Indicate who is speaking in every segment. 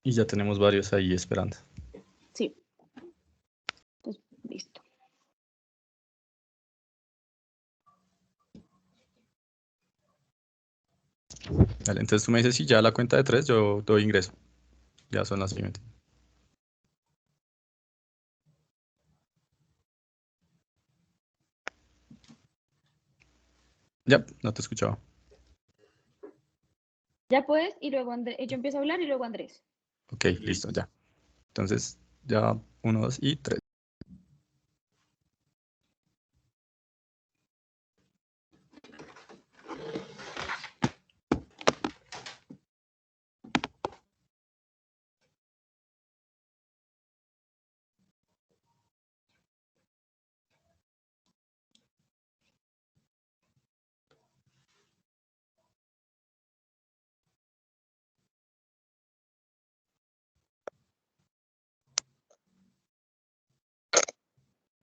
Speaker 1: Y ya tenemos varios ahí esperando.
Speaker 2: Sí. Pues, listo.
Speaker 1: Vale, entonces tú me dices si ya la cuenta de 3 yo doy ingreso. Ya son las siguientes. Ya, no te escuchaba.
Speaker 2: Ya puedes, y luego yo empiezo a hablar y luego Andrés.
Speaker 1: Ok, listo, ya. Entonces, ya 1, 2 y 3.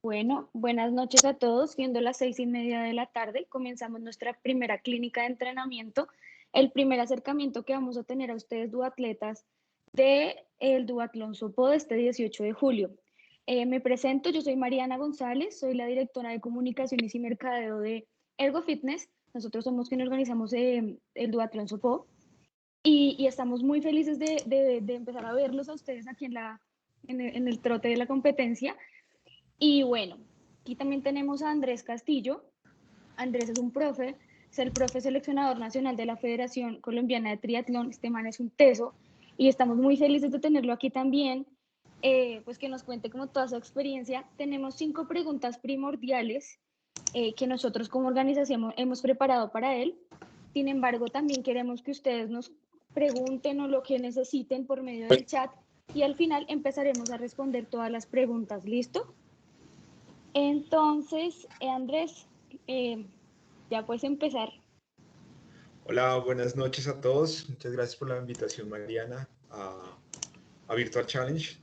Speaker 2: Bueno, buenas noches a todos. Siendo las 6:30 de la tarde, comenzamos nuestra primera clínica de entrenamiento, el primer acercamiento que vamos a tener a ustedes duatletas del Duatlón Sopó de este 18 de julio. Me presento, yo soy Mariana González, soy la directora de comunicaciones y mercadeo de Ergo Fitness. Nosotros somos quienes organizamos el Duatlón Sopó y estamos muy felices de empezar a verlos a ustedes aquí en el trote de la competencia. Y bueno, aquí también tenemos a Andrés Castillo. Andrés es un profe, es el profe seleccionador nacional de la Federación Colombiana de Triatlón. Este man es un teso y estamos muy felices de tenerlo aquí también, pues que nos cuente como toda su experiencia. Tenemos 5 preguntas primordiales que nosotros como organización hemos preparado para él. Sin embargo, también queremos que ustedes nos pregunten o lo que necesiten por medio del chat y al final empezaremos a responder todas las preguntas. ¿Listo? Entonces, Andrés, ya puedes empezar.
Speaker 3: Hola, buenas noches a todos. Muchas gracias por la invitación, Mariana, a Virtual Challenge.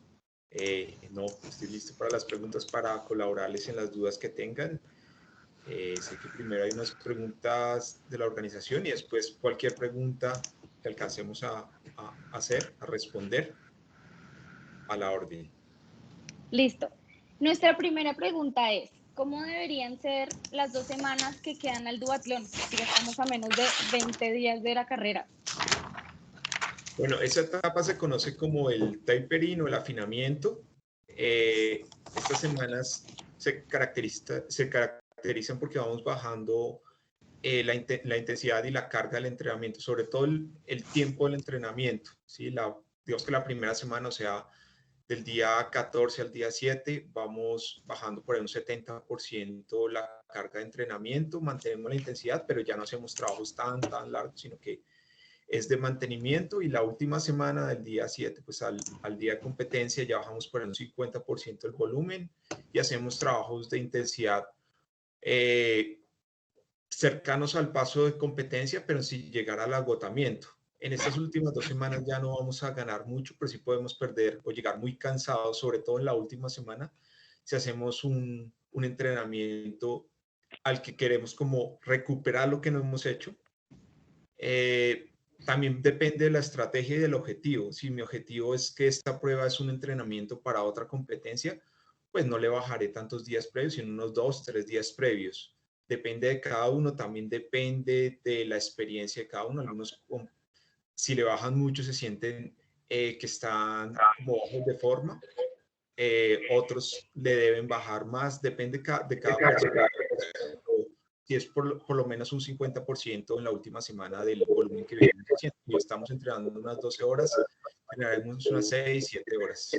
Speaker 3: No, estoy listo para las preguntas para colaborarles en las dudas que tengan. Sé que primero hay unas preguntas de la organización y después cualquier pregunta que alcancemos a hacer, a responder, a la orden.
Speaker 2: Listo. Nuestra primera pregunta es, ¿cómo deberían ser las 2 semanas que quedan al duatlón? Ya estamos a menos de 20 días de la carrera.
Speaker 3: Bueno, esa etapa se conoce como el tapering o el afinamiento. Estas semanas se caracterizan porque vamos bajando la intensidad y la carga del entrenamiento, sobre todo el tiempo del entrenamiento. ¿Sí? Digamos que la primera semana, o sea, del día 14 al día 7, vamos bajando por ahí un 70% la carga de entrenamiento, mantenemos la intensidad, pero ya no hacemos trabajos tan largos, sino que es de mantenimiento, y la última semana del día 7, pues al día de competencia ya bajamos por un 50% el volumen y hacemos trabajos de intensidad cercanos al paso de competencia, pero sin llegar al agotamiento. En estas últimas 2 semanas ya no vamos a ganar mucho, pero sí podemos perder o llegar muy cansados, sobre todo en la última semana, si hacemos un entrenamiento al que queremos como recuperar lo que no hemos hecho. También depende de la estrategia y del objetivo. Si mi objetivo es que esta prueba es un entrenamiento para otra competencia, pues no le bajaré tantos días previos, sino unos 2, 3 días previos. Depende de cada uno, también depende de la experiencia de cada uno. Algunos, si le bajan mucho, se sienten que están como bajos de forma. Otros le deben bajar más, depende de cada persona. Si es por lo menos un 50% en la última semana del volumen que venimos haciendo. Y estamos entrenando unas 12 horas, entrenaremos unas 6, 7 horas.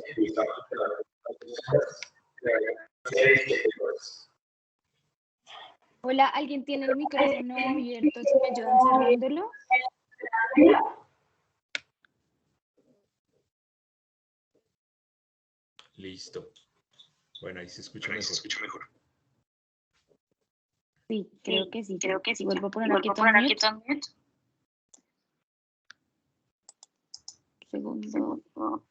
Speaker 2: Hola, ¿alguien tiene el micrófono abierto? ¿Si me ayudan cerrándolo?
Speaker 3: Listo. Bueno, ahí se escucha mejor.
Speaker 2: Sí, creo que sí. Vuelvo a poner aquí
Speaker 4: Vuelvo a
Speaker 2: todo
Speaker 4: poner aquí
Speaker 2: mute.
Speaker 4: todo mute.
Speaker 2: Segundo.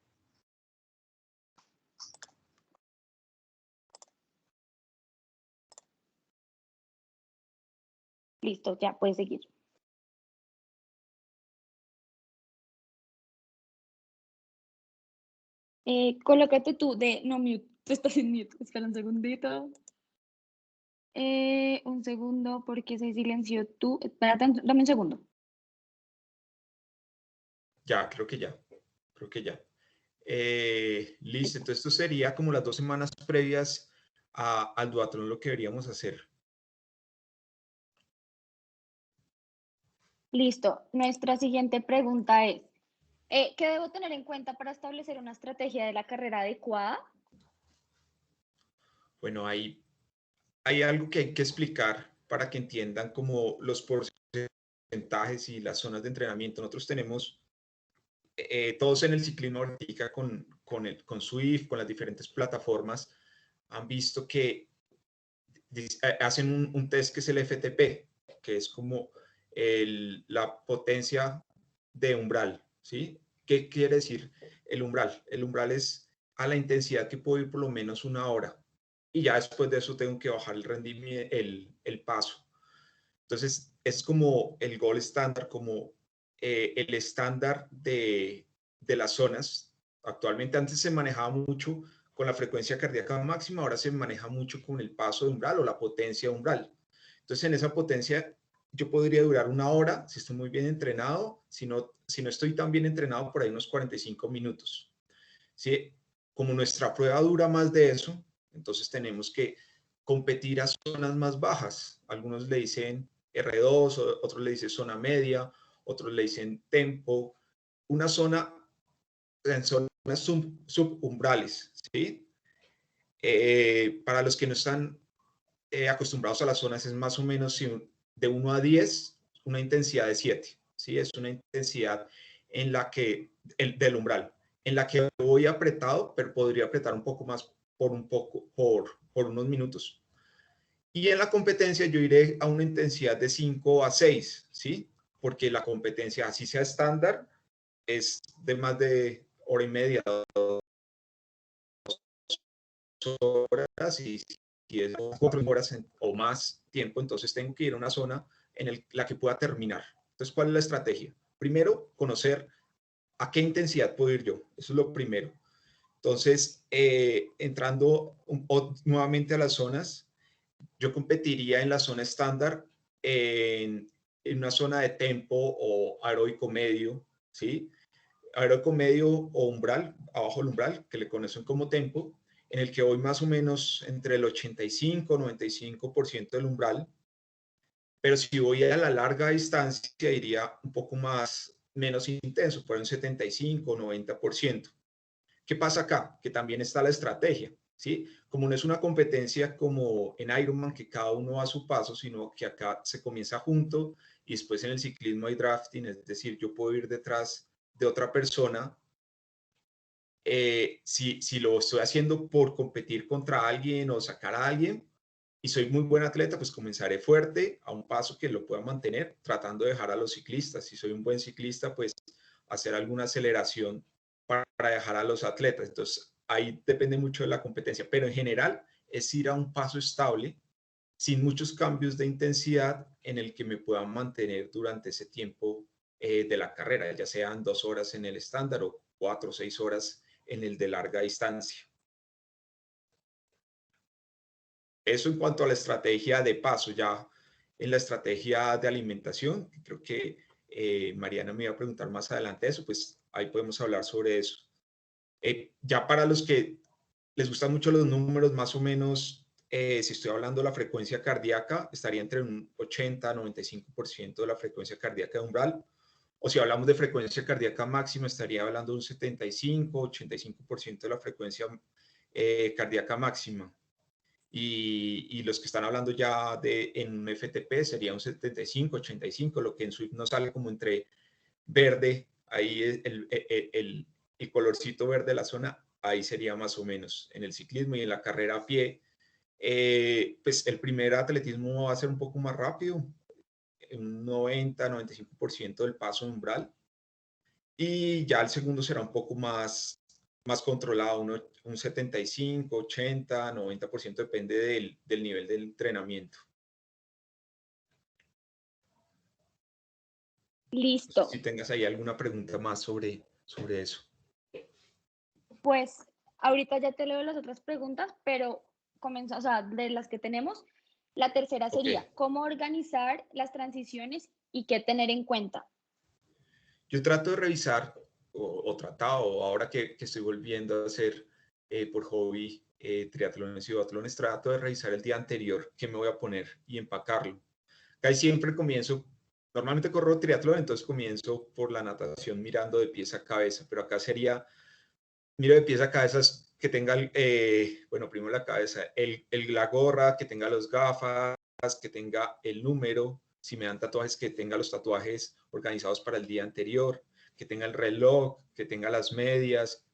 Speaker 2: Listo, ya puedes seguir. Colócate tú de no mute, tú estás en mute. Espera un segundito. Un segundo, porque se silenció tú. Espérate, dame un segundo.
Speaker 3: Ya, creo que ya. Creo que ya. Listo, entonces esto sería como las 2 semanas previas al duatlón lo que deberíamos hacer.
Speaker 2: Listo. Nuestra siguiente pregunta es, ¿qué debo tener en cuenta para establecer una estrategia de la carrera adecuada?
Speaker 3: Bueno, hay algo que hay que explicar para que entiendan como los porcentajes y las zonas de entrenamiento. Nosotros tenemos todos en el ciclismo ahorita con Swift, con las diferentes plataformas, han visto que hacen un test que es el FTP, que es como la potencia de umbral, ¿sí? ¿Qué quiere decir el umbral? El umbral es a la intensidad que puedo ir por lo menos 1 hora y ya después de eso tengo que bajar el rendimiento, el paso. Entonces, es como el gold estándar, como el estándar de las zonas. Actualmente antes se manejaba mucho con la frecuencia cardíaca máxima, ahora se maneja mucho con el paso de umbral o la potencia de umbral. Entonces, en esa potencia yo podría durar 1 hora si estoy muy bien entrenado, si no estoy tan bien entrenado, por ahí unos 45 minutos. ¿Sí? Como nuestra prueba dura más de eso, entonces tenemos que competir a zonas más bajas. Algunos le dicen R2, otros le dicen zona media, otros le dicen tempo, una zona en zonas subumbrales, ¿sí? Para los que no están acostumbrados a las zonas es más o menos de 1 a 10, una intensidad de 7, ¿sí? Es una intensidad en la que, del umbral, en la que voy apretado, pero podría apretar un poco más por unos minutos. Y en la competencia yo iré a una intensidad de 5 a 6, ¿sí? Porque la competencia, así sea estándar, es de más de hora y media, 2 horas, y si es 4 horas o más tiempo, entonces tengo que ir a una zona en la que pueda terminar. Entonces, ¿cuál es la estrategia? Primero, conocer a qué intensidad puedo ir yo. Eso es lo primero. Entonces, entrando nuevamente a las zonas, yo competiría en la zona estándar, en una zona de tempo o aeróbico medio, ¿sí? Aeróbico medio o umbral, abajo del umbral, que le conocen como tempo, en el que voy más o menos entre el 85 y 95% del umbral, pero si voy a la larga distancia iría un poco menos intenso, por un 75 o 90%. ¿Qué pasa acá? Que también está la estrategia, ¿sí? Como no es una competencia como en Ironman, que cada uno va a su paso, sino que acá se comienza junto y después en el ciclismo hay drafting, es decir, yo puedo ir detrás de otra persona. Si lo estoy haciendo por competir contra alguien o sacar a alguien y soy muy buen atleta, pues comenzaré fuerte a un paso que lo pueda mantener, tratando de dejar a los ciclistas. Si soy un buen ciclista, pues hacer alguna aceleración para dejar a los atletas. Entonces, ahí depende mucho de la competencia, pero en general es ir a un paso estable, sin muchos cambios de intensidad, en el que me puedan mantener durante ese tiempo de la carrera, ya sean 2 horas en el estándar o 4 o 6 horas en el de larga distancia. Eso en cuanto a la estrategia de paso. Ya en la estrategia de alimentación, creo que Mariana me iba a preguntar más adelante eso, pues ahí podemos hablar sobre eso. Ya para los que les gustan mucho los números, más o menos, si estoy hablando de la frecuencia cardíaca, estaría entre un 80-95% de la frecuencia cardíaca de umbral. O si hablamos de frecuencia cardíaca máxima, estaría hablando de un 75-85% de la frecuencia cardíaca máxima. Y los que están hablando ya en un FTP sería un 75-85, lo que en Swift nos sale como entre verde, ahí el colorcito verde de la zona, ahí sería más o menos en el ciclismo. Y en la carrera a pie, pues el primer atletismo va a ser un poco más rápido, un 90-95% del paso umbral, y ya el segundo será un poco más controlado, un 75, 80, 90%, depende del nivel del entrenamiento. No sé
Speaker 2: Listo.
Speaker 3: si tengas ahí alguna pregunta más sobre eso.
Speaker 2: Pues ahorita ya te leo las otras preguntas, pero o sea, de las que tenemos, la tercera
Speaker 3: Ok.
Speaker 2: sería, ¿cómo organizar las transiciones y qué tener en cuenta?
Speaker 3: Yo trato de revisar, o tratado, ahora que estoy volviendo a hacer por hobby triatlones y duatlones, trato de revisar el día anterior qué me voy a poner y empacarlo. Casi siempre comienzo, normalmente corro triatlón, entonces comienzo por la natación mirando de pies a cabeza, pero acá sería, miro de pies a cabeza que tenga, bueno, primero la cabeza, la gorra, que tenga los gafas, que tenga el número, si me dan tatuajes, que tenga los tatuajes organizados para el día anterior, que tenga el reloj, que tenga las medias,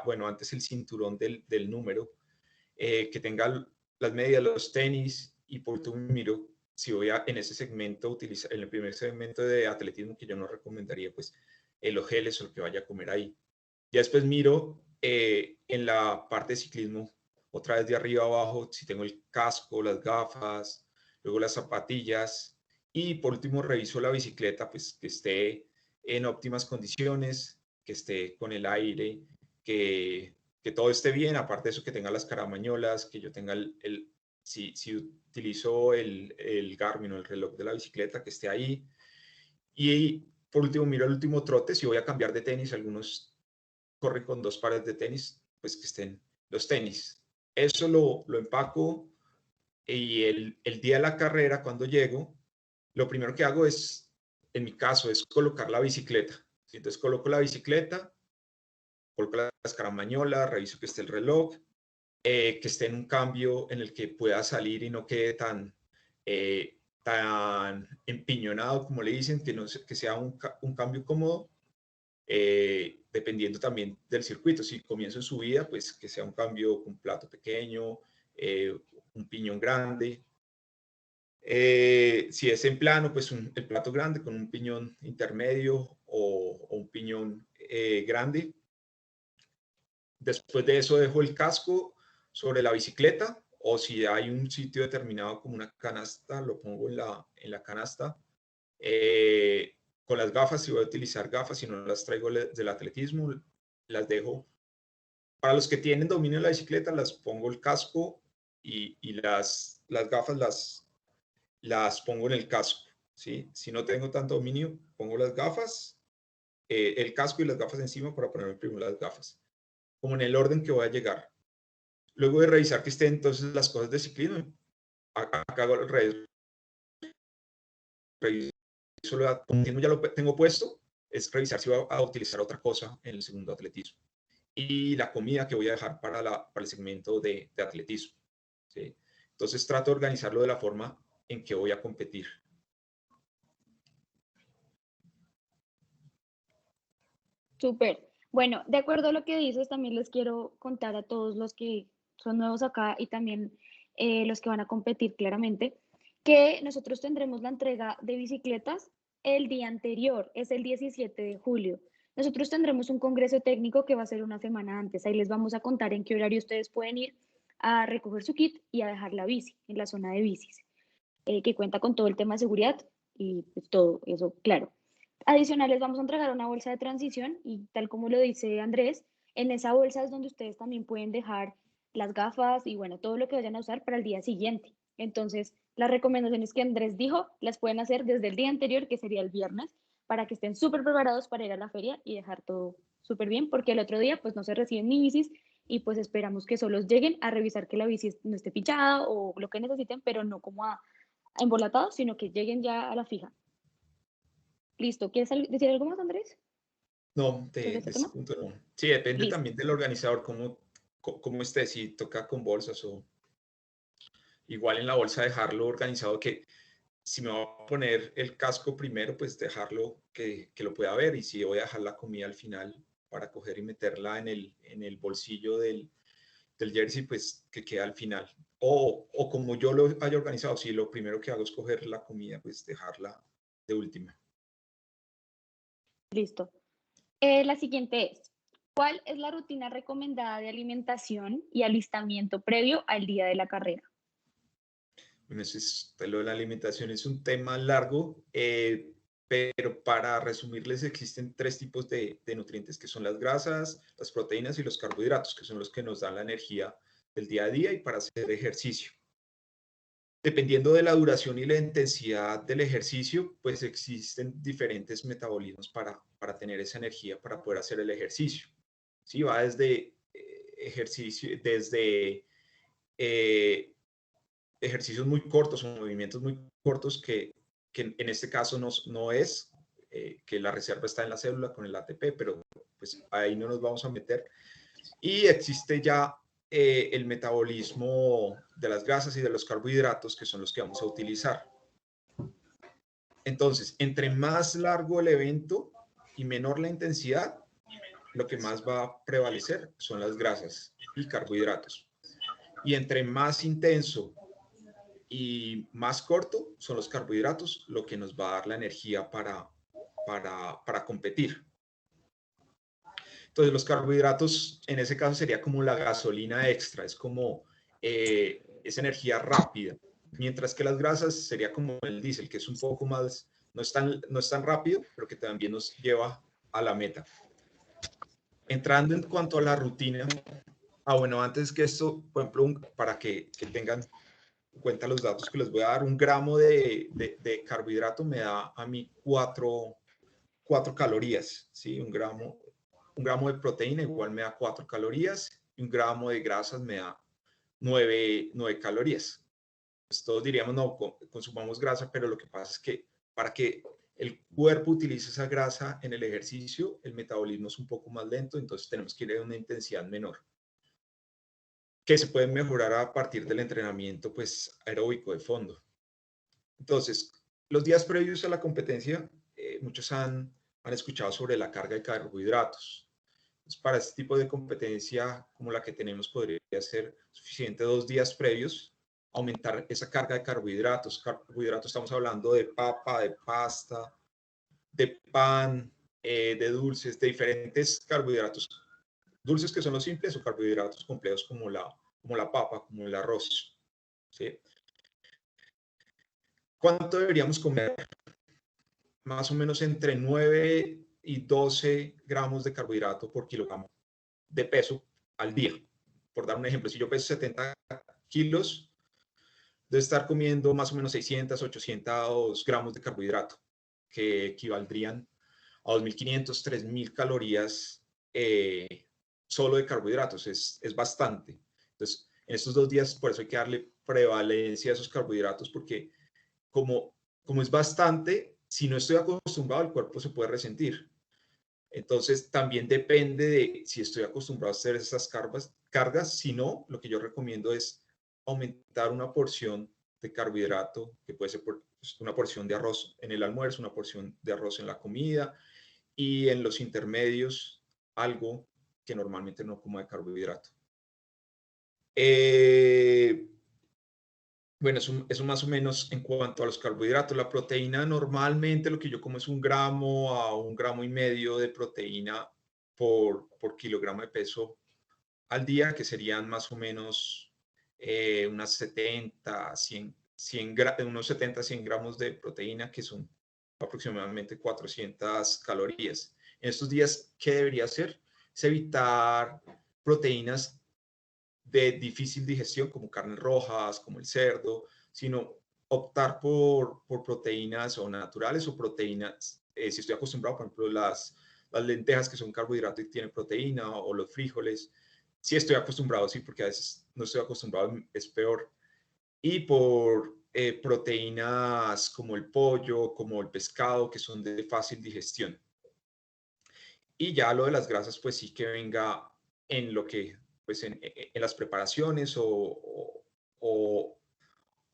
Speaker 3: bueno, antes el cinturón del número, que tenga las medias, los tenis, y por último miro si voy a en ese segmento utilizar, en el primer segmento de atletismo que yo no recomendaría, pues los geles o lo que vaya a comer ahí. Ya después miro en la parte de ciclismo, otra vez de arriba abajo, si tengo el casco, las gafas, luego las zapatillas, y por último reviso la bicicleta, pues que esté en óptimas condiciones, que esté con el aire, que todo esté bien, aparte de eso que tenga las caramañolas, que yo tenga si utilizo el Garmin o el reloj de la bicicleta, que esté ahí. Y por último, miro el último trote, si voy a cambiar de tenis, algunos corren con 2 pares de tenis, pues que estén los tenis. Eso lo empaco y el día de la carrera, cuando llego, lo primero que hago es, en mi caso, es colocar la bicicleta. Entonces coloco la bicicleta, coloco las caramañolas, reviso que esté el reloj, que esté en un cambio en el que pueda salir y no quede tan empiñonado, como le dicen, que sea un cambio cómodo, dependiendo también del circuito. Si comienzo en subida, pues que sea un cambio con plato pequeño, un piñón grande. Si es en plano, pues el plato grande con un piñón intermedio o un piñón grande. Después de eso dejo el casco sobre la bicicleta, o si hay un sitio determinado como una canasta, lo pongo en la canasta. Con las gafas, si voy a utilizar gafas, si no las traigo del atletismo, las dejo. Para los que tienen dominio de la bicicleta, las pongo el casco y las gafas las pongo en el casco. ¿Sí? Si no tengo tanto dominio, pongo las gafas, el casco y las gafas encima para ponerme primero las gafas, como en el orden que voy a llegar. Luego de revisar que estén entonces las cosas de ciclismo, acá hago al revés. Reviso, ya lo tengo puesto, es revisar si voy a utilizar otra cosa en el segundo atletismo. Y la comida que voy a dejar para el segmento de atletismo. ¿Sí? Entonces trato de organizarlo de la forma en que voy a competir.
Speaker 2: Súper. Bueno, de acuerdo a lo que dices, también les quiero contar a todos los que son nuevos acá y también los que van a competir claramente, que nosotros tendremos la entrega de bicicletas el día anterior, es el 17 de julio. Nosotros tendremos un congreso técnico que va a ser una semana antes. Ahí les vamos a contar en qué horario ustedes pueden ir a recoger su kit y a dejar la bici en la zona de bicis, que cuenta con todo el tema de seguridad y pues, todo eso, claro. Adicional, les vamos a entregar una bolsa de transición y tal como lo dice Andrés, en esa bolsa es donde ustedes también pueden dejar las gafas y bueno, todo lo que vayan a usar para el día siguiente. Entonces, las recomendaciones que Andrés dijo las pueden hacer desde el día anterior, que sería el viernes, para que estén súper preparados para ir a la feria y dejar todo súper bien, porque el otro día pues no se reciben ni bicis y pues esperamos que solo lleguen a revisar que la bici no esté pichada o lo que necesiten, pero no como a embolatados, sino que lleguen ya a la fija. Listo. ¿Quieres decir algo más, Andrés,
Speaker 3: No,
Speaker 2: sobre
Speaker 3: de
Speaker 2: este
Speaker 3: ese
Speaker 2: tema?
Speaker 3: punto no. Sí, depende
Speaker 2: Listo.
Speaker 3: también del organizador, cómo esté, si toca con bolsas o igual en la bolsa dejarlo organizado, que si me voy a poner el casco primero, pues dejarlo que lo pueda ver, y si voy a dejar la comida al final para coger y meterla en el bolsillo del jersey, pues que queda al final. O como yo lo haya organizado, si lo primero que hago es coger la comida, pues dejarla de última.
Speaker 2: Listo. La siguiente es, ¿cuál es la rutina recomendada de alimentación y alistamiento previo al día de la carrera?
Speaker 3: Bueno, lo de la alimentación es un tema largo, pero para resumirles existen 3 tipos de nutrientes, que son las grasas, las proteínas y los carbohidratos, que son los que nos dan la energía del día a día y para hacer ejercicio. Dependiendo de la duración y la intensidad del ejercicio, pues existen diferentes metabolismos para tener esa energía para poder hacer el ejercicio. ¿Sí? Va desde ejercicios muy cortos o movimientos muy cortos que en este caso no es, que la reserva está en la célula con el ATP, pero pues ahí no nos vamos a meter. Y existe ya el metabolismo de las grasas y de los carbohidratos, que son los que vamos a utilizar. Entonces, entre más largo el evento y menor la intensidad, lo que más va a prevalecer son las grasas y carbohidratos. Y entre más intenso y más corto son los carbohidratos, lo que nos va a dar la energía para competir. Entonces, los carbohidratos en ese caso sería como la gasolina extra, es como esa energía rápida, mientras que las grasas sería como el diésel, que es un poco más, no es tan rápido, pero que también nos lleva a la meta. Entrando en cuanto a la rutina, bueno, antes que esto, por ejemplo, para que tengan en cuenta los datos que les voy a dar, 1 gramo de carbohidrato me da a mí 4 calorías, ¿sí? Un gramo de proteína igual me da 4 calorías y 1 gramo de grasas me da 9 calorías. Pues todos diríamos, no, consumamos grasa, pero lo que pasa es que para que el cuerpo utilice esa grasa en el ejercicio, el metabolismo es un poco más lento, entonces tenemos que ir a una intensidad menor, que se puede mejorar a partir del entrenamiento pues, aeróbico de fondo. Entonces, los días previos a la competencia, muchos han escuchado sobre la carga de carbohidratos. Entonces, para este tipo de competencia como la que tenemos, podría ser suficiente 2 días previos aumentar esa carga de carbohidratos. Carbohidratos, estamos hablando de papa, de pasta, de pan, de dulces, de diferentes carbohidratos. Dulces que son los simples o carbohidratos complejos como la papa, como el arroz. ¿Sí? ¿Cuánto deberíamos comer? Más o menos entre 9 y 12 gramos de carbohidrato por kilogramo de peso al día. Por dar un ejemplo, si yo peso 70 kilos, debo estar comiendo más o menos 600, 800 gramos de carbohidrato, que equivaldrían a 2.500, 3.000 calorías solo de carbohidratos. Es bastante. Entonces, en estos 2 días, por eso hay que darle prevalencia a esos carbohidratos, porque como es bastante, si no estoy acostumbrado, el cuerpo se puede resentir. Entonces, también depende de si estoy acostumbrado a hacer esas cargas. Si no, lo que yo recomiendo es aumentar una porción de carbohidrato, que puede ser una porción de arroz en el almuerzo, una porción de arroz en la comida, y en los intermedios, algo que normalmente no como de carbohidrato. Bueno, eso más o menos en cuanto a los carbohidratos. La proteína, normalmente lo que yo como es 1 gramo a 1,5 gramos de proteína por kilogramo de peso al día, que serían más o menos unos 70, 100 gramos de proteína, que son aproximadamente 400 calorías. En estos días, ¿qué debería hacer? Es evitar proteínas de difícil digestión, como carnes rojas, como el cerdo, sino optar por proteínas o naturales o proteínas, si estoy acostumbrado, por ejemplo, las lentejas, que son carbohidrato y tienen proteína, o los frijoles, si estoy acostumbrado, sí, porque a veces no estoy acostumbrado, es peor. Y por proteínas como el pollo, como el pescado, que son de fácil digestión. Y ya lo de las grasas, pues sí que venga en lo que, pues en las preparaciones o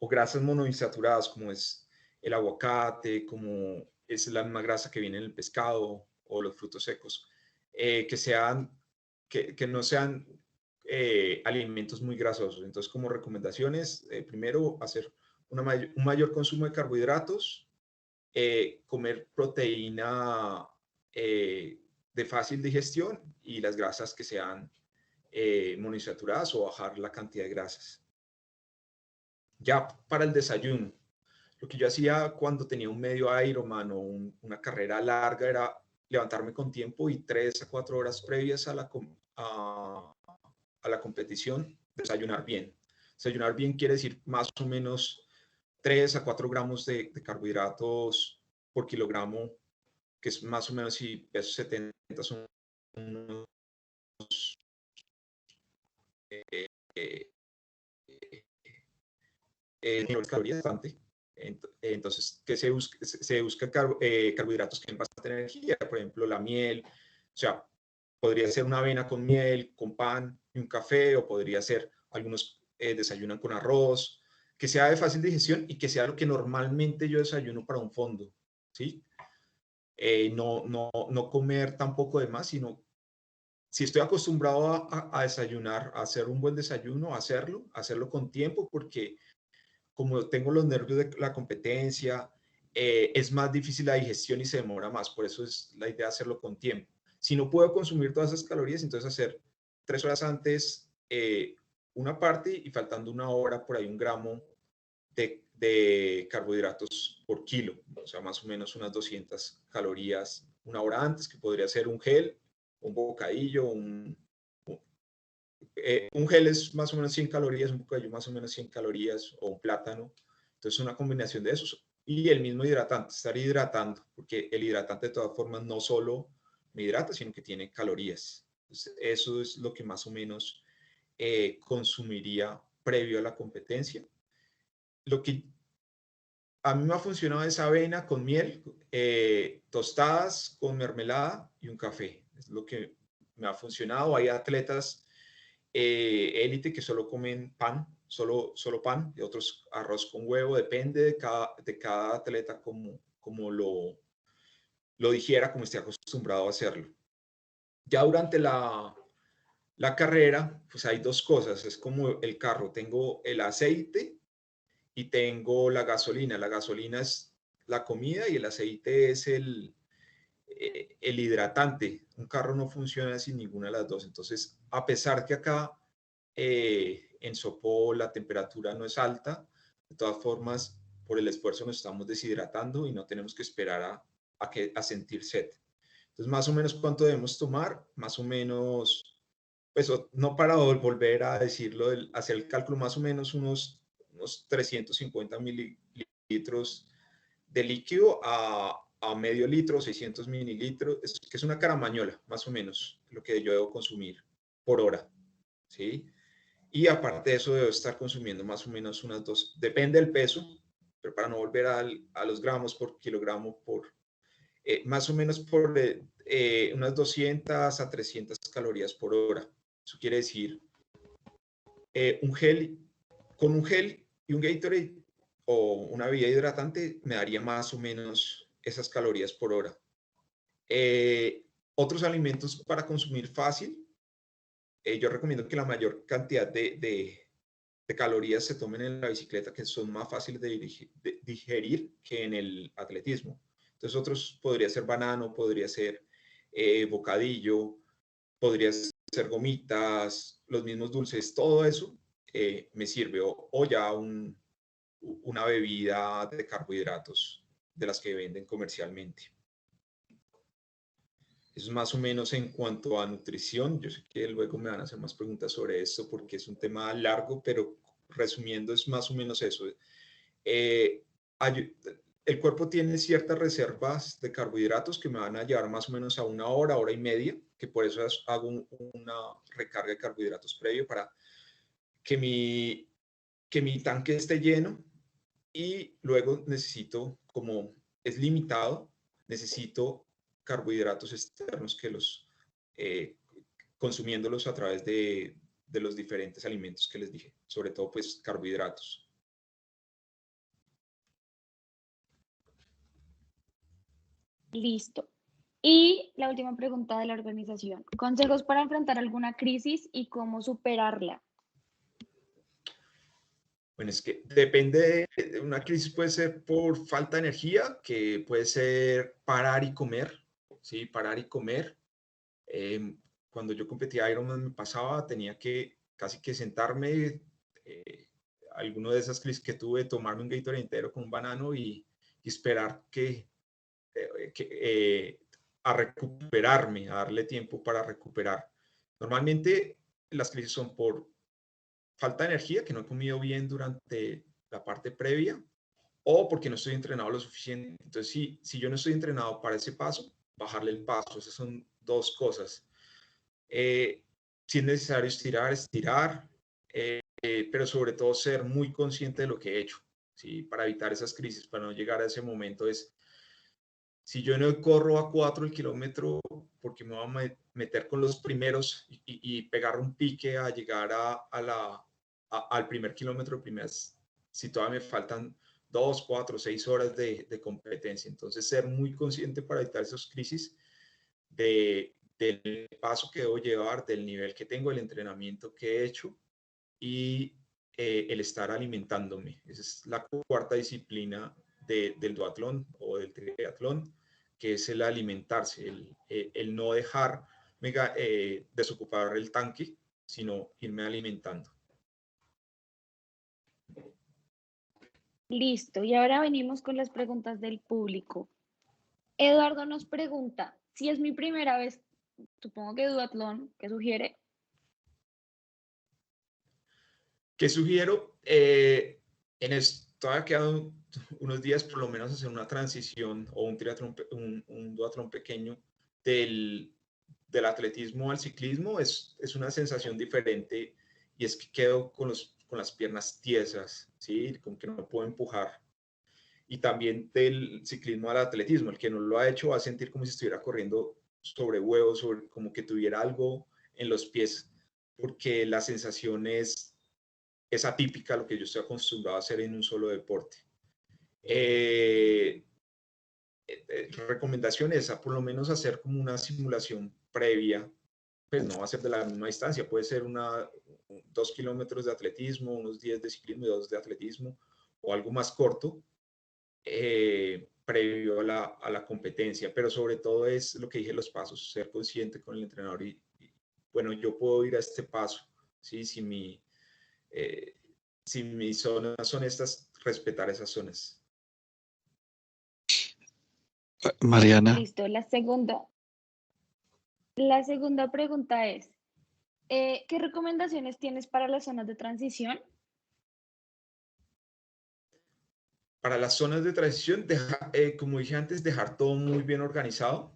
Speaker 3: grasas monoinsaturadas, como es el aguacate, como es la misma grasa que viene en el pescado o los frutos secos, que no sean alimentos muy grasosos. Entonces, como recomendaciones, primero hacer un mayor consumo de carbohidratos, comer proteína de fácil digestión, y las grasas que sean monoinsaturadas, o bajar la cantidad de grasas. Ya para el desayuno, Lo que yo hacía cuando tenía un medio Ironman o una carrera larga era levantarme con tiempo y 3 a 4 horas previas a la competición, desayunar bien. Desayunar bien quiere decir más o menos 3 a 4 gramos de carbohidratos por kilogramo, que es más o menos, si peso 70, son unos eh, calorías bastante. Entonces, ¿qué se busca? Se busca carbohidratos que den bastante energía, por ejemplo, la miel, o sea, podría ser una avena con miel, con pan y un café, o podría ser, algunos desayunan con arroz, que sea de fácil digestión y que sea lo que normalmente yo desayuno para un fondo, ¿sí? No comer tampoco de más, sino si estoy acostumbrado a desayunar, a hacer un buen desayuno, hacerlo con tiempo, porque como tengo los nervios de la competencia, es más difícil la digestión y se demora más. Por eso es la idea hacerlo con tiempo. Si no puedo consumir todas esas calorías, entonces hacer 3 horas antes una parte y faltando una hora por ahí 1 gramo de carbohidratos por kilo. O sea, más o menos unas 200 calorías una hora antes, que podría ser un gel, un bocadillo, un gel es más o menos 100 calorías, un bocadillo más o menos 100 calorías, o un plátano. Entonces, una combinación de esos. Y el mismo hidratante, estar hidratando, porque el hidratante de todas formas no solo me hidrata, sino que tiene calorías. Entonces, eso es lo que más o menos consumiría previo a la competencia. Lo que a mí me ha funcionado es avena con miel, tostadas con mermelada y un café. Es lo que me ha funcionado. Hay atletas élite que solo comen pan, solo pan, y otros arroz con huevo, depende de cada atleta como lo digiera, como esté acostumbrado a hacerlo. Ya durante la carrera, pues hay dos cosas, es como el carro, tengo el aceite y tengo la gasolina. La gasolina es la comida y el aceite es el hidratante. Un carro no funciona sin ninguna de las dos. Entonces, a pesar que acá en Sopó la temperatura no es alta, de todas formas, por el esfuerzo nos estamos deshidratando y no tenemos que esperar a sentir sed. Entonces, más o menos, ¿cuánto debemos tomar? Más o menos, pues no para volver a decirlo, hacer el cálculo, más o menos unos 350 mililitros de líquido a medio litro, 600 mililitros, que es una caramañola, más o menos, lo que yo debo consumir por hora, ¿sí? Y aparte de eso, debo estar consumiendo más o menos unas dos, depende del peso, pero para no volver a los gramos por kilogramo, más o menos por unas 200 a 300 calorías por hora. Eso quiere decir, con un gel y un Gatorade o una bebida hidratante me daría más o menos esas calorías por hora. Otros alimentos para consumir fácil, yo recomiendo que la mayor cantidad de calorías se tomen en la bicicleta, que son más fáciles de digerir que en el atletismo. Entonces, otros podría ser banano, podría ser bocadillo, podría ser gomitas, los mismos dulces, todo eso me sirve. O ya una bebida de carbohidratos de las que venden comercialmente. Eso es más o menos en cuanto a nutrición. Yo sé que luego me van a hacer más preguntas sobre esto porque es un tema largo, pero resumiendo es más o menos eso. Eh, el cuerpo tiene ciertas reservas de carbohidratos que me van a llevar más o menos a una hora, hora y media, que por eso hago una recarga de carbohidratos previo para que mi tanque esté lleno, y luego necesito, como es limitado, necesito carbohidratos externos que eh, consumiéndolos a través de los diferentes alimentos que les dije, sobre todo pues carbohidratos.
Speaker 2: Listo. Y la última pregunta de la organización. ¿Consejos para enfrentar alguna crisis y cómo superarla?
Speaker 3: Bueno, es que depende de una crisis, puede ser por falta de energía, que puede ser parar y comer, ¿sí? Parar y comer. Cuando yo competía Ironman me pasaba, tenía que casi que sentarme alguno de esas crisis que tuve, tomarme un Gatorade entero con un banano y esperar a recuperarme, a darle tiempo para recuperar. Normalmente las crisis son por falta de energía, que no he comido bien durante la parte previa, o porque no estoy entrenado lo suficiente. Entonces, si yo no estoy entrenado para ese paso, bajarle el paso. Esas son dos cosas. Si es necesario estirar, estirar, pero sobre todo ser muy consciente de lo que he hecho, ¿sí? Para evitar esas crisis, para no llegar a ese momento es, si yo no corro a 4 el kilómetro, porque me voy a meter con los primeros y pegar un pique a llegar al primer kilómetro, si todavía me faltan 2, 4, 6 horas de competencia. Entonces, ser muy consciente para evitar esas crisis del paso que debo llevar, del nivel que tengo, el entrenamiento que he hecho y el estar alimentándome. Esa es la cuarta disciplina del duatlón o del triatlón, que es el alimentarse, el no dejar desocupar el tanque, sino irme alimentando.
Speaker 2: Listo, y ahora venimos con las preguntas del público. Eduardo nos pregunta, si es mi primera vez, supongo que duatlón, ¿qué sugiere?
Speaker 3: ¿Qué sugiero? Todavía quedan unos días por lo menos hacer una transición o un duatlón pequeño del atletismo al ciclismo. Es una sensación diferente y es que quedo con las piernas tiesas, ¿sí? Como que no puedo empujar. Y también del ciclismo al atletismo. El que no lo ha hecho va a sentir como si estuviera corriendo sobre huevos, como que tuviera algo en los pies, porque la sensación es atípica a lo que yo estoy acostumbrado a hacer en un solo deporte. Recomendación es por lo menos hacer como una simulación previa, pues no va a ser de la misma distancia, puede ser 2 kilómetros de atletismo, unos 10 de ciclismo y 2 de atletismo, o algo más corto, previo a la competencia, pero sobre todo es lo que dije, los pasos, ser consciente con el entrenador y bueno, yo puedo ir a este paso, ¿sí? Si mis zonas son estas, respetar esas zonas.
Speaker 4: Mariana,
Speaker 2: Listo, la segunda pregunta es, ¿qué recomendaciones tienes para las zonas de transición?
Speaker 3: Para las zonas de transición, como dije antes, dejar todo muy bien organizado.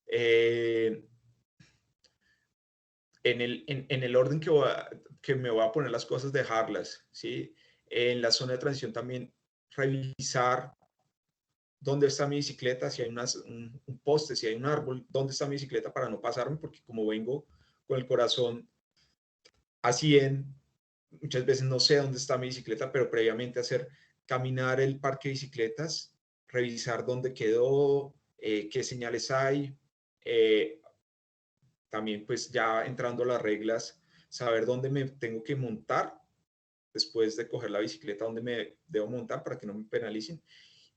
Speaker 3: En el orden que me voy a poner las cosas, dejarlas, ¿sí? En la zona de transición también revisar dónde está mi bicicleta, si hay un poste, si hay un árbol, dónde está mi bicicleta para no pasarme, porque como vengo con el corazón a 100, muchas veces no sé dónde está mi bicicleta, pero previamente caminar el parque de bicicletas, revisar dónde quedó, qué señales hay, también pues ya entrando a las reglas, saber dónde me tengo que montar después de coger la bicicleta, dónde me debo montar para que no me penalicen,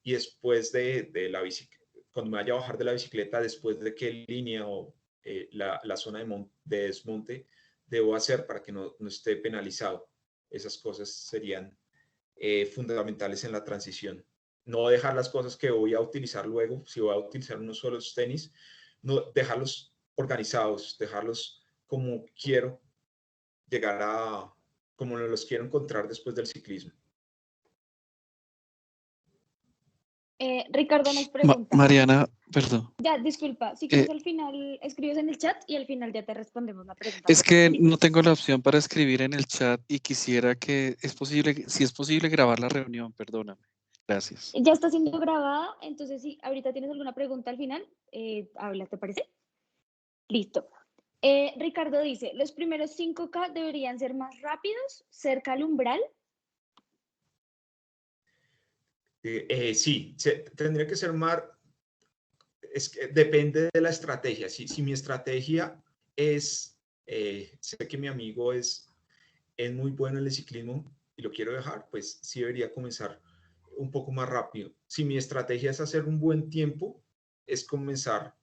Speaker 3: y después de la bicicleta, cuando me vaya a bajar de la bicicleta, después de qué línea o la zona de desmonte debo hacer para que no esté penalizado. Esas cosas serían fundamentales en la transición. No dejar las cosas que voy a utilizar luego, si voy a utilizar unos solos tenis, no dejarlos organizados, dejarlos como quiero llegar como los quiero encontrar después del ciclismo.
Speaker 2: Ricardo nos pregunta.
Speaker 4: Mariana, perdón.
Speaker 2: Ya, disculpa, si quieres al final escribes en el chat y al final ya te respondemos la pregunta.
Speaker 4: Es que no tengo la opción para escribir en el chat y quisiera si es posible grabar la reunión, perdóname. Gracias.
Speaker 2: Ya está siendo grabada, entonces si ahorita tienes alguna pregunta al final, habla, ¿te parece? Listo. Ricardo dice, ¿los primeros 5K deberían ser más rápidos, cerca al umbral?
Speaker 3: Sí, tendría que ser más, es que depende de la estrategia. Si mi estrategia es, sé que mi amigo es muy bueno en el ciclismo y lo quiero dejar, pues sí debería comenzar un poco más rápido. Si mi estrategia es hacer un buen tiempo, es comenzar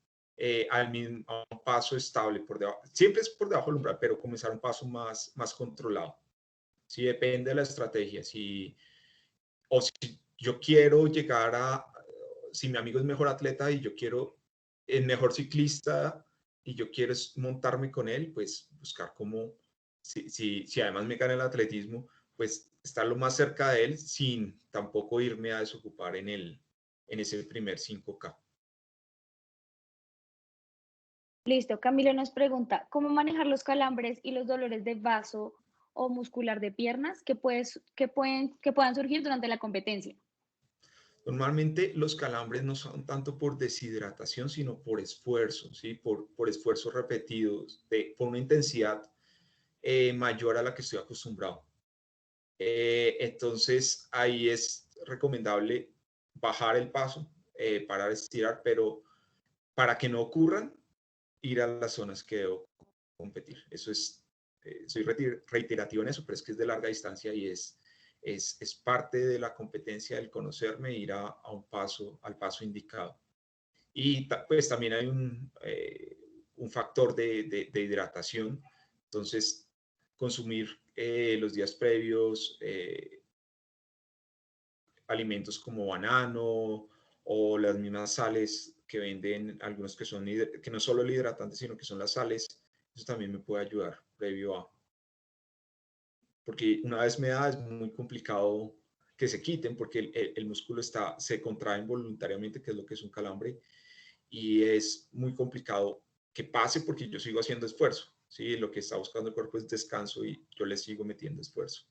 Speaker 3: a un paso estable por debajo. Siempre es por debajo del umbral, pero comenzar un paso más controlado. Sí, depende de la estrategia. O si yo quiero llegar si mi amigo es mejor atleta y yo quiero el mejor ciclista y yo quiero montarme con él, pues buscar cómo, si además me gana el atletismo, pues estar lo más cerca de él sin tampoco irme a desocupar en ese primer 5K.
Speaker 2: Listo, Camilo nos pregunta, ¿cómo manejar los calambres y los dolores de vaso o muscular de piernas que puedan surgir durante la competencia?
Speaker 3: Normalmente los calambres no son tanto por deshidratación, sino por esfuerzo, ¿sí? Por esfuerzos repetidos, por una intensidad mayor a la que estoy acostumbrado. Entonces ahí es recomendable bajar el paso, parar, estirar, pero para que no ocurran, ir a las zonas que debo competir. Eso es, soy reiterativo en eso, pero es que es de larga distancia y es parte de la competencia el conocerme, ir al paso indicado. Y pues también hay un factor de hidratación, entonces consumir los días previos alimentos como banano o las mismas sales que venden algunos que no solo el hidratante, sino que son las sales, eso también me puede ayudar previo a, porque una vez me da es muy complicado que se quiten porque el músculo se contrae involuntariamente, que es lo que es un calambre, y es muy complicado que pase porque yo sigo haciendo esfuerzo, ¿sí? Lo que está buscando el cuerpo es descanso y yo le sigo metiendo esfuerzo.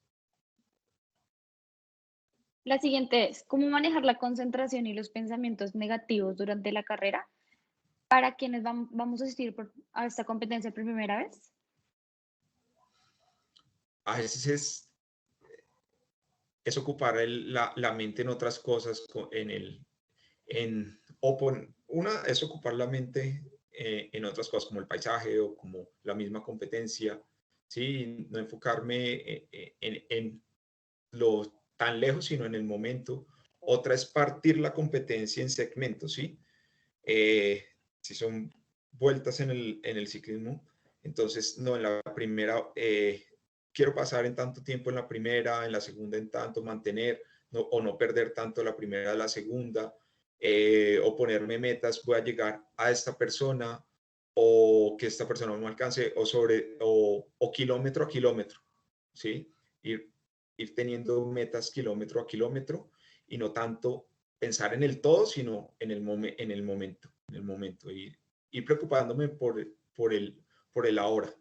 Speaker 2: La siguiente es, ¿cómo manejar la concentración y los pensamientos negativos durante la carrera para quienes vamos a asistir a esta competencia por primera vez?
Speaker 3: A veces es ocupar la mente en otras cosas, una es ocupar la mente en otras cosas como el paisaje o como la misma competencia, ¿sí? No enfocarme en lo tan lejos, sino en el momento. Otra es partir la competencia en segmentos, ¿sí? Si son vueltas en el ciclismo, entonces, no, en la primera, quiero pasar en tanto tiempo en la primera, en la segunda en tanto, mantener o no perder tanto la primera de la segunda, o ponerme metas, voy a llegar a esta persona o que esta persona no me alcance o kilómetro a kilómetro, ¿sí? Ir teniendo metas kilómetro a kilómetro y no tanto pensar en el todo, sino en el momento, ir preocupándome por el ahora.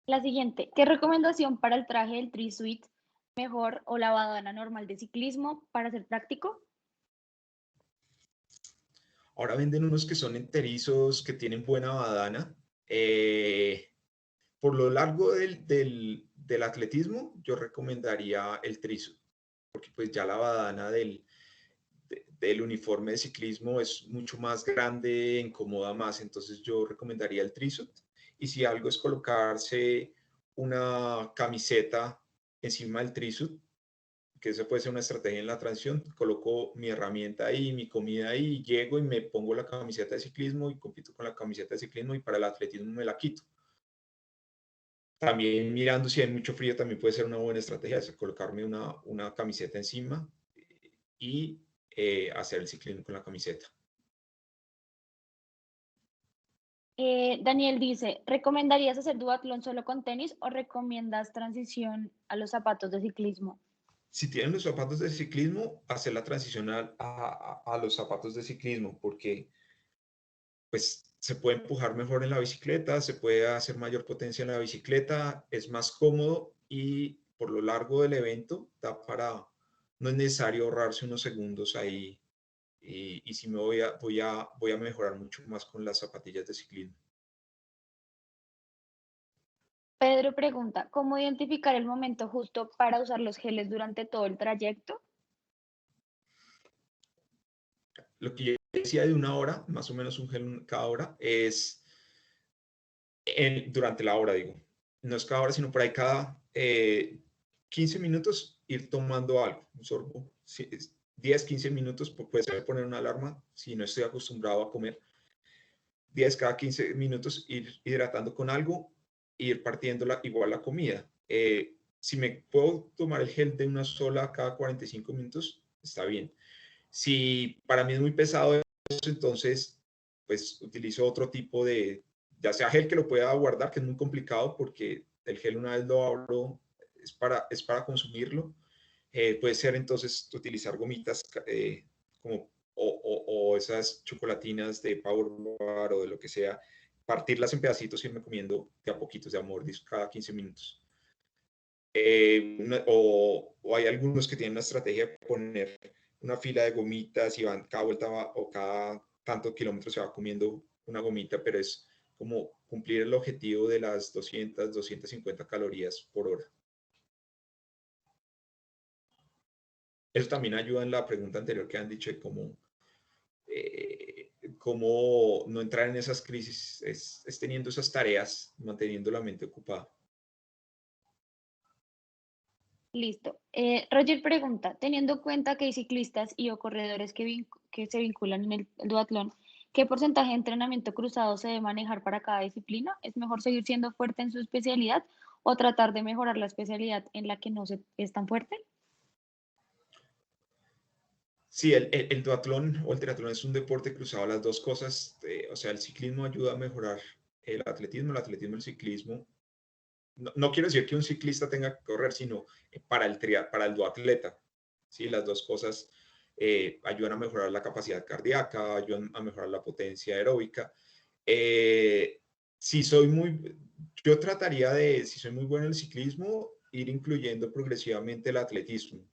Speaker 2: La siguiente, ¿qué recomendación para el traje del Tri-Suite mejor o la badana normal de ciclismo para ser práctico?
Speaker 3: Ahora venden unos que son enterizos, que tienen buena badana. Por lo largo del atletismo, yo recomendaría el Tri-Suite, porque pues ya la badana del uniforme de ciclismo es mucho más grande, incomoda más, entonces yo recomendaría el Tri-Suite. Y si algo es colocarse una camiseta encima del Tri-Suite, que eso puede ser una estrategia en la transición, coloco mi herramienta ahí, mi comida ahí, llego y me pongo la camiseta de ciclismo y compito con la camiseta de ciclismo y para el atletismo me la quito. También mirando si hay mucho frío, también puede ser una buena estrategia, es colocarme una camiseta encima y hacer el ciclismo con la camiseta.
Speaker 2: Daniel dice, ¿recomendarías hacer duatlón solo con tenis o recomiendas transición a los zapatos de ciclismo?
Speaker 3: Si tienen los zapatos de ciclismo, hacer la transición a los zapatos de ciclismo, porque pues se puede empujar mejor en la bicicleta, se puede hacer mayor potencia en la bicicleta, es más cómodo y por lo largo del evento no es necesario ahorrarse unos segundos ahí y sí voy a mejorar mucho más con las zapatillas de ciclismo.
Speaker 2: Pedro pregunta, ¿cómo identificar el momento justo para usar los geles durante todo el trayecto?
Speaker 3: Lo que yo decía de una hora, más o menos un gel cada hora, es durante la hora, digo. No es cada hora, sino por ahí cada 15 minutos ir tomando algo, un sorbo. 10, 15 minutos, puede ser poner una alarma si no estoy acostumbrado a comer. 10 cada 15 minutos ir hidratando con algo ir partiendo igual la comida. Si me puedo tomar el gel de una sola cada 45 minutos, está bien. Si para mí es muy pesado eso, entonces pues utilizo otro tipo de, ya sea gel que lo pueda guardar, que es muy complicado porque el gel una vez lo abro es para consumirlo. Puede ser entonces utilizar gomitas como o esas chocolatinas de Power Bar o de lo que sea, partirlas en pedacitos y irme comiendo de a poquitos, de a mordiscos cada 15 minutos. O hay algunos que tienen una estrategia de poner una fila de gomitas y van cada vuelta o cada tantos kilómetros se va comiendo una gomita, pero es como cumplir el objetivo de las 200, 250 calorías por hora. Eso también ayuda en la pregunta anterior que han dicho de cómo no entrar en esas crisis, es teniendo esas tareas, manteniendo la mente ocupada.
Speaker 2: Listo. Roger pregunta, teniendo en cuenta que hay ciclistas y o corredores que se vinculan en el duatlón, ¿qué porcentaje de entrenamiento cruzado se debe manejar para cada disciplina? ¿Es mejor seguir siendo fuerte en su especialidad o tratar de mejorar la especialidad en la que no es tan fuerte?
Speaker 3: Sí, el duatlón o el triatlón es un deporte cruzado, las dos cosas, o sea, el ciclismo ayuda a mejorar el atletismo y el ciclismo. No quiero decir que un ciclista tenga que correr, sino para el duatleta. ¿Sí? Las dos cosas ayudan a mejorar la capacidad cardíaca, ayudan a mejorar la potencia aeróbica. Eh, si soy muy, yo trataría de, si soy muy bueno en el ciclismo, ir incluyendo progresivamente el atletismo.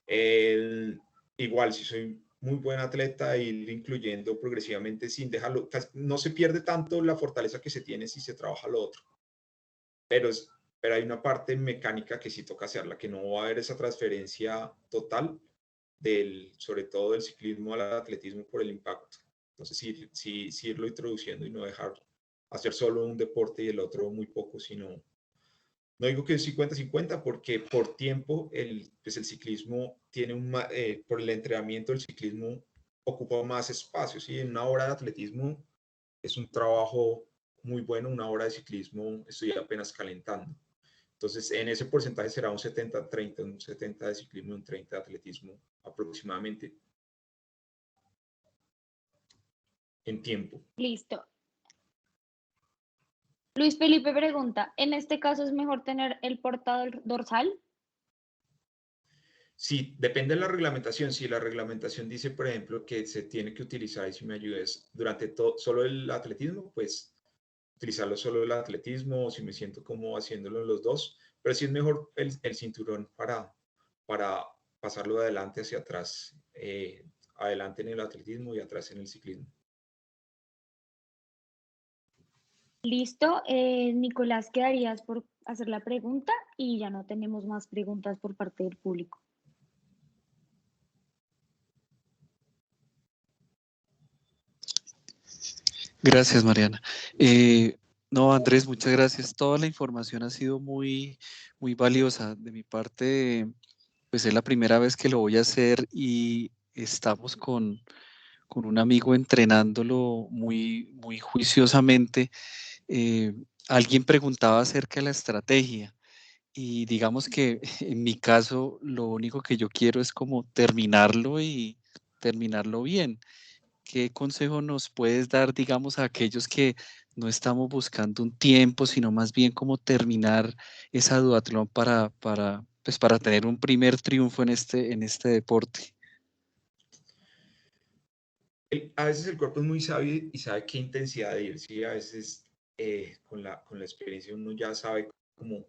Speaker 3: El, igual, si soy muy buen atleta, ir incluyendo progresivamente sin dejarlo, no se pierde tanto la fortaleza que se tiene si se trabaja lo otro, pero, pero hay una parte mecánica que sí toca hacerla, que no va a haber esa transferencia total sobre todo del ciclismo al atletismo por el impacto. Entonces, sí irlo introduciendo y no dejar hacer solo un deporte y el otro muy poco, sino no digo que es 50-50 porque por tiempo pues el ciclismo tiene por el entrenamiento del ciclismo ocupa más espacio. ¿Sí? En una hora de atletismo es un trabajo muy bueno, una hora de ciclismo estoy apenas calentando. Entonces, en ese porcentaje será un 70-30, un 70 de ciclismo y un 30 de atletismo aproximadamente en tiempo.
Speaker 2: Listo. Luis Felipe pregunta, ¿en este caso es mejor tener el portador dorsal?
Speaker 3: Sí, depende de la reglamentación. Si la reglamentación dice, por ejemplo, que se tiene que utilizar, y si me ayudes, durante solo el atletismo, pues utilizarlo solo el atletismo, o si me siento como haciéndolo en los dos, pero sí es mejor el cinturón para pasarlo de adelante hacia atrás, adelante en el atletismo y atrás en el ciclismo.
Speaker 2: Listo. Nicolás, quedarías por hacer la pregunta y ya no tenemos más preguntas por parte del público.
Speaker 4: Gracias, Mariana. No, Andrés, muchas gracias. Toda la información ha sido muy, muy valiosa. De mi parte, pues es la primera vez que lo voy a hacer y estamos con un amigo entrenándolo muy, muy juiciosamente. Eh, Alguien preguntaba acerca de la estrategia y digamos que en mi caso lo único que yo quiero es como terminarlo y terminarlo bien. ¿Qué consejo nos puedes dar, digamos, a aquellos que no estamos buscando un tiempo, sino más bien cómo terminar esa duatlón pues para tener un primer triunfo en este deporte?
Speaker 3: A veces el cuerpo es muy sabio y sabe qué intensidad de ir. ¿Sí? A veces con la experiencia uno ya sabe cómo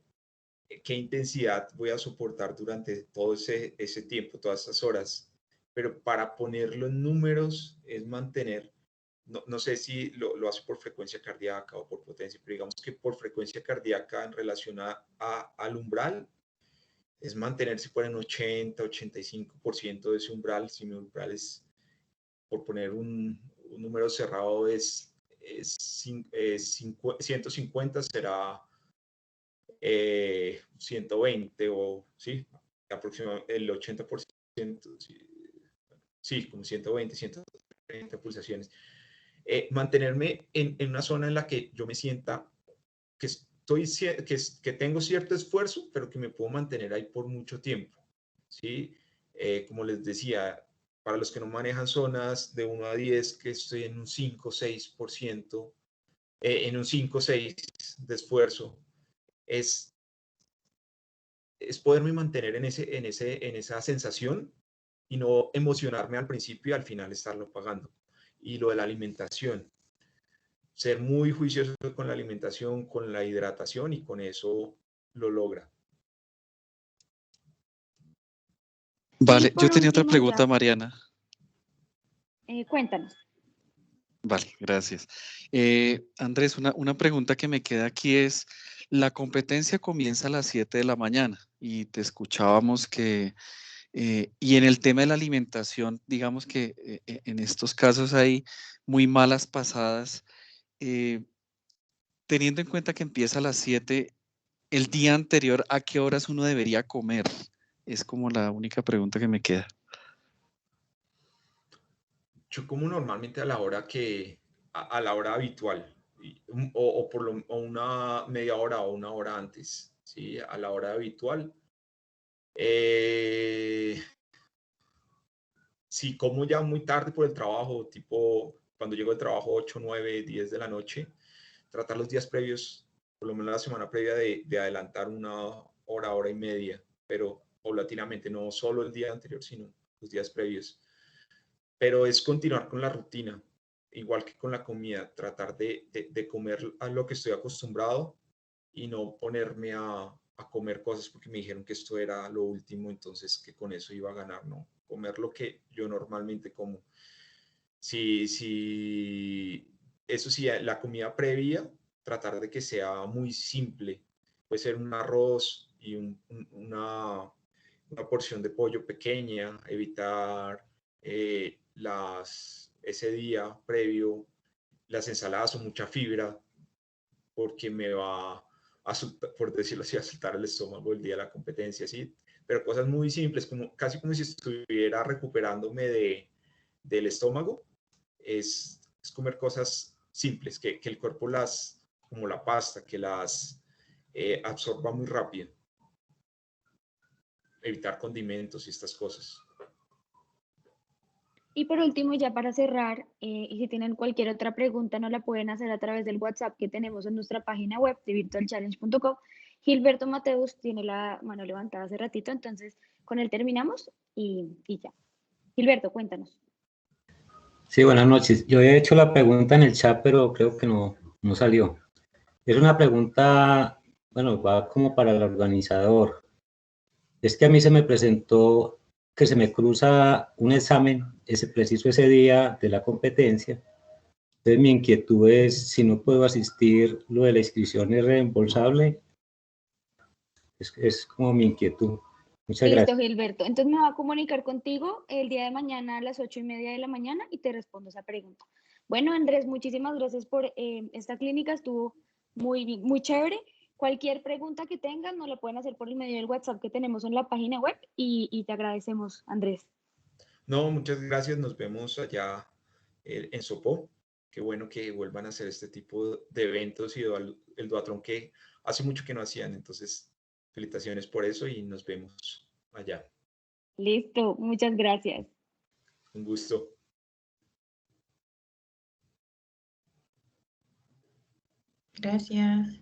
Speaker 3: qué intensidad voy a soportar durante todo ese tiempo, todas esas horas. Pero para ponerlo en números es mantener, no sé si lo hace por frecuencia cardíaca o por potencia, pero digamos que por frecuencia cardíaca en relación al umbral, es mantenerse por en 80-85% de ese umbral. Si mi umbral es, por poner un número cerrado, es 150, será 120 o sí, aproximadamente el 80%, sí, como 120, 130 pulsaciones. Mantenerme en una zona en la que yo me sienta que que tengo cierto esfuerzo, pero que me puedo mantener ahí por mucho tiempo, ¿sí? Como les decía, para los que no manejan zonas de 1 a 10, que estoy en un 5 o 6%, en un 5 o 6 de esfuerzo, es poderme mantener en esa sensación y no emocionarme al principio y al final estarlo pagando. Y lo de la alimentación, ser muy juicioso con la alimentación, con la hidratación, y con eso lo logra.
Speaker 4: Vale, yo
Speaker 2: por
Speaker 4: tenía otra
Speaker 2: último
Speaker 4: pregunta,
Speaker 2: ya,
Speaker 4: Mariana.
Speaker 2: cuéntanos.
Speaker 4: Vale, gracias. Andrés, una pregunta que me queda aquí es, la competencia comienza a las 7 de la mañana y te escuchábamos que, y en el tema de la alimentación, digamos que en estos casos hay muy malas pasadas. Teniendo en cuenta que empieza a las 7, el día anterior, ¿a qué horas uno debería comer? Es como la única pregunta que me queda.
Speaker 3: Yo como normalmente a la hora a la hora habitual, o una media hora o 1 hora antes, ¿sí? A la hora habitual. Si como ya muy tarde por el trabajo, tipo cuando llego del trabajo 8, 9, 10 de la noche, tratar los días previos, por lo menos la semana previa, de adelantar 1 hora, hora y media, pero paulatinamente, no solo el día anterior, sino los días previos. Pero es continuar con la rutina, igual que con la comida, tratar de comer a lo que estoy acostumbrado y no ponerme a comer cosas porque me dijeron que esto era lo último, entonces que con eso iba a ganar, no, comer lo que yo normalmente como. Eso sí, la comida previa, tratar de que sea muy simple, puede ser un arroz y una porción de pollo pequeña, evitar ese día previo las ensaladas o mucha fibra, porque me va por decirlo así, a soltar el estómago el día de la competencia, ¿sí? Pero cosas muy simples, casi como si estuviera recuperándome del estómago, es comer cosas simples, que el cuerpo como la pasta, que las absorba muy rápido. Evitar condimentos y estas cosas.
Speaker 2: Y por último, ya para cerrar, y si tienen cualquier otra pregunta, nos la pueden hacer a través del WhatsApp que tenemos en nuestra página web de virtualchallenge.com. Gilberto Mateus tiene la mano levantada hace ratito, entonces con él terminamos y ya. Gilberto, cuéntanos.
Speaker 5: Sí, buenas noches. Yo he hecho la pregunta en el chat, pero creo que no salió. Es una pregunta, bueno, va como para el organizador. Es que a mí se me presentó que se me cruza un examen preciso ese día de la competencia. Entonces mi inquietud es si no puedo asistir, lo de la inscripción es reembolsable. Es como mi inquietud. Muchas
Speaker 2: Listo,
Speaker 5: gracias.
Speaker 2: Gilberto. Entonces me voy a comunicar contigo el día de mañana a las 8:30 de la mañana y te respondo esa pregunta. Bueno, Andrés, muchísimas gracias por esta clínica. Estuvo muy chévere. Cualquier pregunta que tengan nos la pueden hacer por el medio del WhatsApp que tenemos en la página web y te agradecemos, Andrés.
Speaker 3: No, muchas gracias. Nos vemos allá en Sopó. Qué bueno que vuelvan a hacer este tipo de eventos y el Duatlón que hace mucho que no hacían. Entonces, felicitaciones por eso y nos vemos allá.
Speaker 2: Listo, muchas gracias.
Speaker 3: Un gusto.
Speaker 6: Gracias.